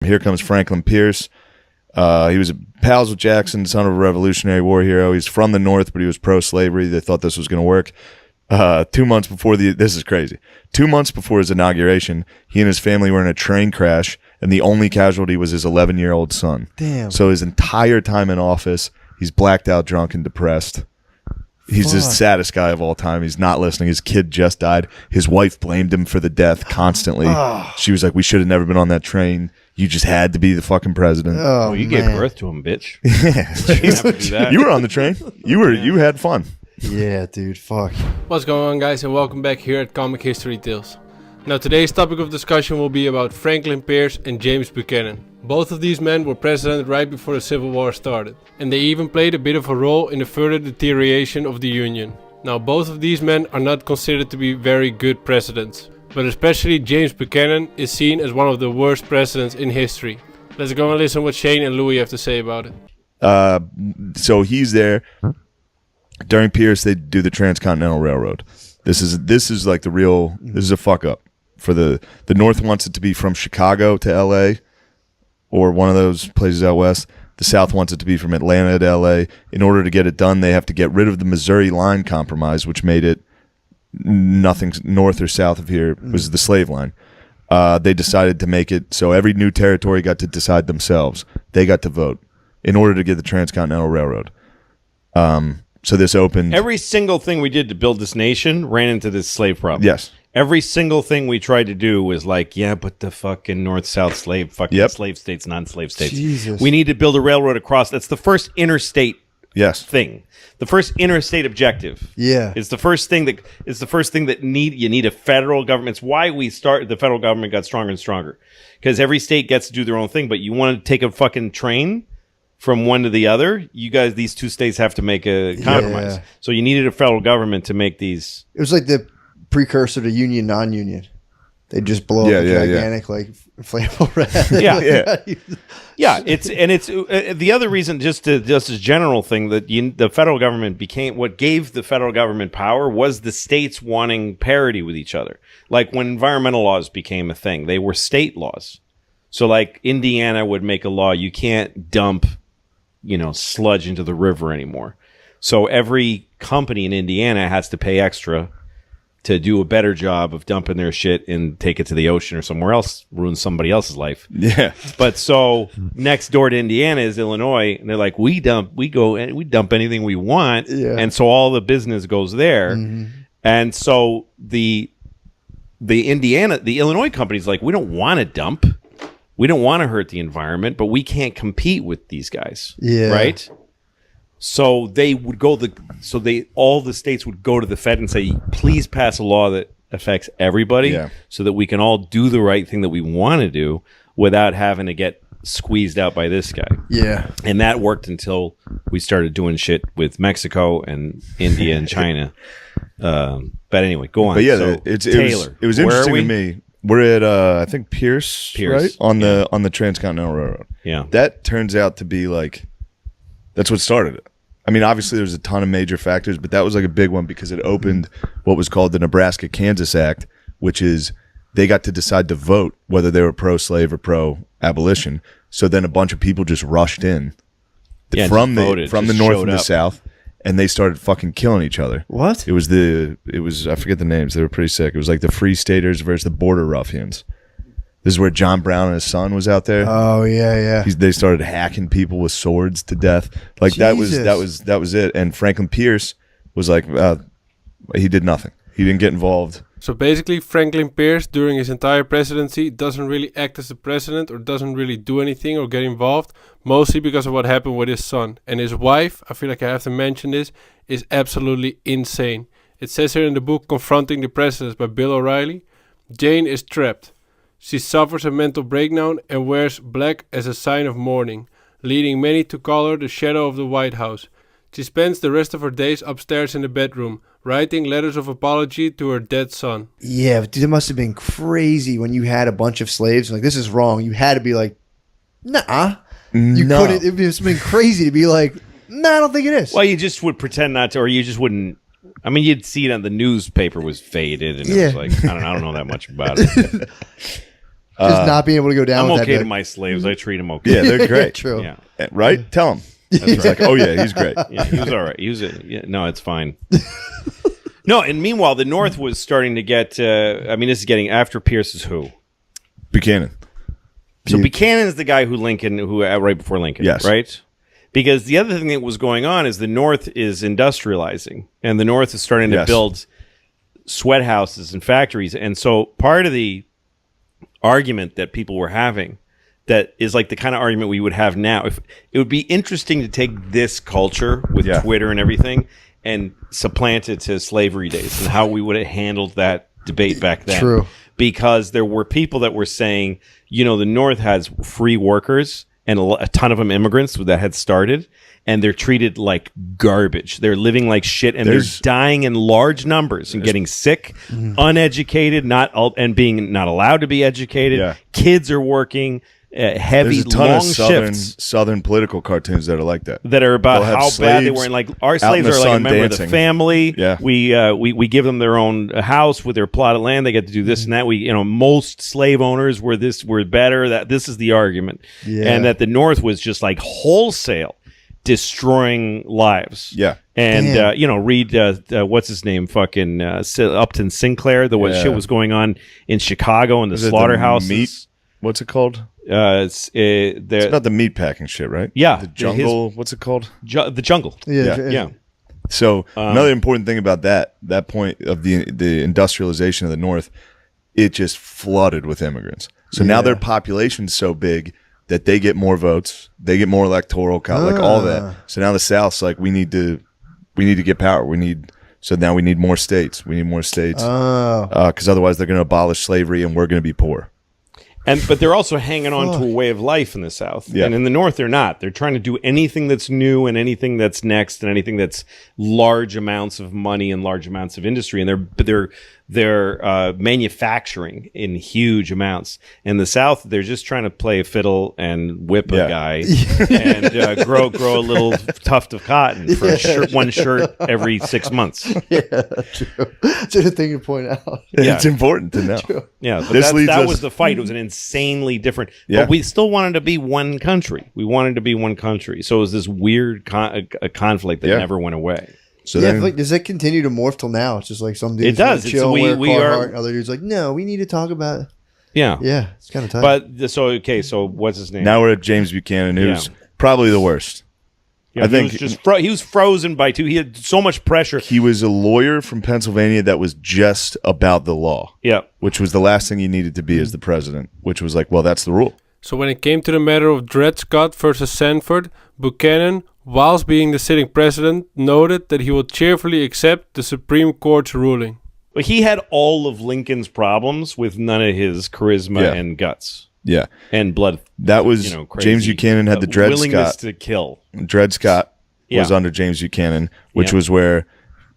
Here comes Franklin Pierce. He was pals with Jackson, son of a Revolutionary War hero. He's from the North, but he was pro-slavery. They thought this was going to work. 2 months before this is crazy. 2 months before his inauguration, he and his family were in a train crash, and the only casualty was his 11-year-old son. Damn. So his entire time in office, he's blacked out, drunk, and depressed. He's the saddest guy of all time. He's not listening. His kid just died. His wife blamed him for the death constantly. She was like, we should have never been on that train. You just had to be the fucking president. Oh, you gave birth to him, bitch. Yeah. You were on the train. You had fun. Yeah, dude, fuck. What's going on, guys, and welcome back here at Comic History Tales. Now, today's topic of discussion will be about Franklin Pierce and James Buchanan. Both of these men were president right before the Civil War started, and they even played a bit of a role in the further deterioration of the Union. Now, both of these men are not considered to be very good presidents, but especially James Buchanan is seen as one of the worst presidents in history. Let's go and listen what Shane and Louis have to say about it. So he's there. During Pierce, they do the Transcontinental Railroad. This is like the real. This is a fuck up for the North wants it to be from Chicago to L.A. or one of those places out west. The South wants it to be from Atlanta to L.A. In order to get it done, they have to get rid of the Missouri Line Compromise, which made it nothing north or south of here was the slave line. They decided to make it so every new territory got to decide themselves. They got to vote in order to get the Transcontinental Railroad. So this opened... Every single thing we did to build this nation ran into this slave problem. Yes. Every single thing we tried to do was like, yeah, but the fucking North-South slave, slave states, non-slave states. Jesus. We need to build a railroad across. That's the first interstate thing. The first interstate objective. Yeah. It's the first thing that you need a federal government. It's why the federal government got stronger and stronger. Because every state gets to do their own thing, but you want to take a fucking train from one to the other, these two states have to make a compromise. Yeah. So you needed a federal government to make these. It was like the precursor to union, non-union. They just blow up a gigantic, like, inflatable red. Yeah. It's the other reason, just as a general thing, that the federal government became what gave the federal government power was the states wanting parity with each other. Like when environmental laws became a thing, they were state laws. So like Indiana would make a law, you can't dump sludge into the river anymore. So every company in Indiana has to pay extra to do a better job of dumping their shit and take it to the ocean or somewhere else, ruin somebody else's life. Yeah. But so next door to Indiana is Illinois, and they're like, we dump anything we want. Yeah. And so all the business goes there. Mm-hmm. And so the Illinois company's like, we don't want to dump. We don't want to hurt the environment, but we can't compete with these guys. Yeah. Right? So they would all the states would go to the Fed and say, please pass a law that affects everybody so that we can all do the right thing that we want to do without having to get squeezed out by this guy. Yeah. And that worked until we started doing shit with Mexico and India and China. But anyway, go on. But yeah, so, it was interesting to me. We're at I think Pierce, right? On the Transcontinental Railroad. Yeah. That turns out to be like that's what started it. I mean, obviously there's a ton of major factors, but that was like a big one because it opened what was called the Nebraska-Kansas Act, which is they got to decide to vote whether they were pro-slave or pro-abolition. So then a bunch of people just rushed in from the north and the south. And they started fucking killing each other. What? It was I forget the names. They were pretty sick. It was like the Free Staters versus the Border Ruffians. This is where John Brown and his son was out there. Oh yeah. They started hacking people with swords to death. Like Jesus. that was it. And Franklin Pierce was like, he did nothing. He didn't get involved. So basically, Franklin Pierce, during his entire presidency, doesn't really act as the president or doesn't really do anything or get involved, mostly because of what happened with his son. And his wife, I feel like I have to mention this, is absolutely insane. It says here in the book Confronting the Presidents by Bill O'Reilly, Jane is trapped. She suffers a mental breakdown and wears black as a sign of mourning, leading many to call her the shadow of the White House. She spends the rest of her days upstairs in the bedroom, writing letters of apology to her dead son. Yeah, dude, it must have been crazy when you had a bunch of slaves. Like, this is wrong. You had to be like, nah. You couldn't. It must have been crazy to be like, nah, I don't think it is. Well, you just would pretend not to, or you just wouldn't. I mean, you'd see it on the newspaper was faded, and it was like, I don't know that much about it. Just not being able to go down I'm with okay that. to my slaves. I treat them okay. Yeah, they're great. True. Yeah. Right? Tell him. He's like, oh yeah, he's great. Yeah, he was all right. No, it's fine. No, and meanwhile, the North was starting to get. This is getting after Pierce is who? Buchanan. So Buchanan is the guy who right before Lincoln. Yes. Right. Because the other thing that was going on is the North is industrializing, and the North is starting to build sweat houses and factories, and so part of the argument that people were having. That is like the kind of argument we would have now. If it would be interesting to take this culture with Twitter and everything and supplant it to slavery days and how we would have handled that debate back then. True. Because there were people that were saying, the North has free workers and a ton of them immigrants that had started, and they're treated like garbage. They're living like shit, and they're dying in large numbers and getting sick, uneducated, and being not allowed to be educated. Yeah. Kids are working. Heavy, There's a ton long of shifts southern political cartoons that are like that. That are about They'll have how bad they slaves were. And like our out slaves in the are like a sun member of the dancing. family. Yeah. We give them their own house with their plot of land. They get to do this and that. Most slave owners were better. That this is the argument, and that the North was just like wholesale destroying lives. Yeah. And read what's his name, fucking Upton Sinclair. The shit was going on in Chicago and the slaughterhouses. What's it called? It's about the meat packing shit, right? Yeah, the jungle. What's it called? The jungle. Yeah. So another important thing about that point of the industrialization of the North, it just flooded with immigrants. So now their population's so big that they get more votes, they get more electoral, like all that. So now the South's like, we need to get power. So now we need more states. We need more states because otherwise they're going to abolish slavery and we're going to be poor. But they're also hanging on to a way of life in the South. Yeah. And in the North, they're not. They're trying to do anything that's new and anything that's next and anything that's large amounts of money and large amounts of industry. And they're manufacturing in huge amounts. In the South, they're just trying to play a fiddle and whip a guy and grow a little tuft of cotton for one shirt every 6 months. Yeah, true. It's a thing to point out. Yeah. It's important to know. True. Yeah, but This leads that us- was the fight. It was an insanely different. Yeah. But we still wanted to be one country. We wanted to be one country. So it was this weird a conflict that never went away. So I feel then, like, does it continue to morph till now? It's just like some dudes It does. wanna chill, We wear are- Carhartt, and other dudes like, no, we need to talk about. Yeah. Yeah, it's kind of tight. But so what's his name? now we're at James Buchanan, who's probably the worst. Yeah, I think he was just he was frozen by two. He had so much pressure. He was a lawyer from Pennsylvania that was just about the law. Yeah. Which was the last thing he needed to be as the president, which was like, well, that's the rule. So when it came to the matter of Dred Scott versus Sanford, Buchanan, whilst being the sitting president, noted that he would cheerfully accept the Supreme Court's ruling. But he had all of Lincoln's problems with none of his charisma and guts Yeah. and blood. That was crazy, James Buchanan had the Dred willingness Scott. to kill. Dred Scott was under James Buchanan, which was where,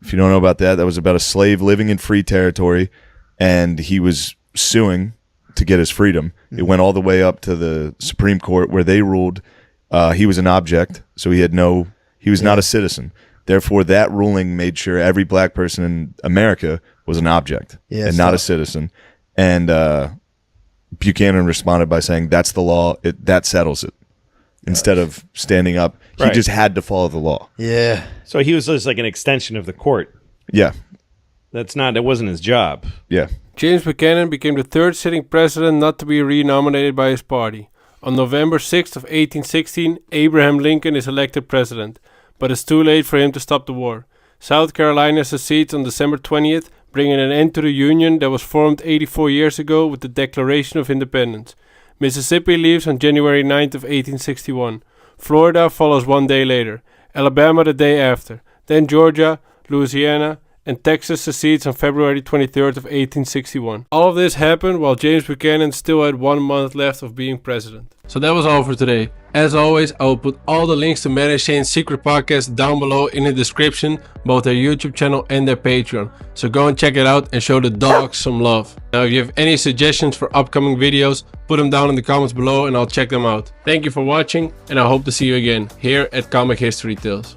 if you don't know about that, that was about a slave living in free territory, and he was suing to get his freedom. It went all the way up to the Supreme Court where they ruled he was an object, so he was not a citizen. Therefore, that ruling made sure every black person in America was an object and not a citizen. And Buchanan responded by saying, that's the law, that settles it. Instead of standing up, he just had to follow the law. yeah. So he was just like an extension of the court. Yeah. That wasn't his job. Yeah. James Buchanan became the third sitting president not to be renominated by his party. On November 6th of 1816, Abraham Lincoln is elected president, but it's too late for him to stop the war. South Carolina secedes on December 20th, bringing an end to the Union that was formed 84 years ago with the Declaration of Independence. Mississippi leaves on January 9th of 1861. Florida follows 1 day later, Alabama the day after, then Georgia, Louisiana, and Texas secedes on February 23rd of 1861. All of this happened while James Buchanan still had 1 month left of being president. So that was all for today. As always, I will put all the links to Matt and Shane's secret podcast down below in the description, both their YouTube channel and their Patreon. So go and check it out and show the dogs some love. Now, if you have any suggestions for upcoming videos, put them down in the comments below and I'll check them out. Thank you for watching, and I hope to see you again here at Comic History Tales.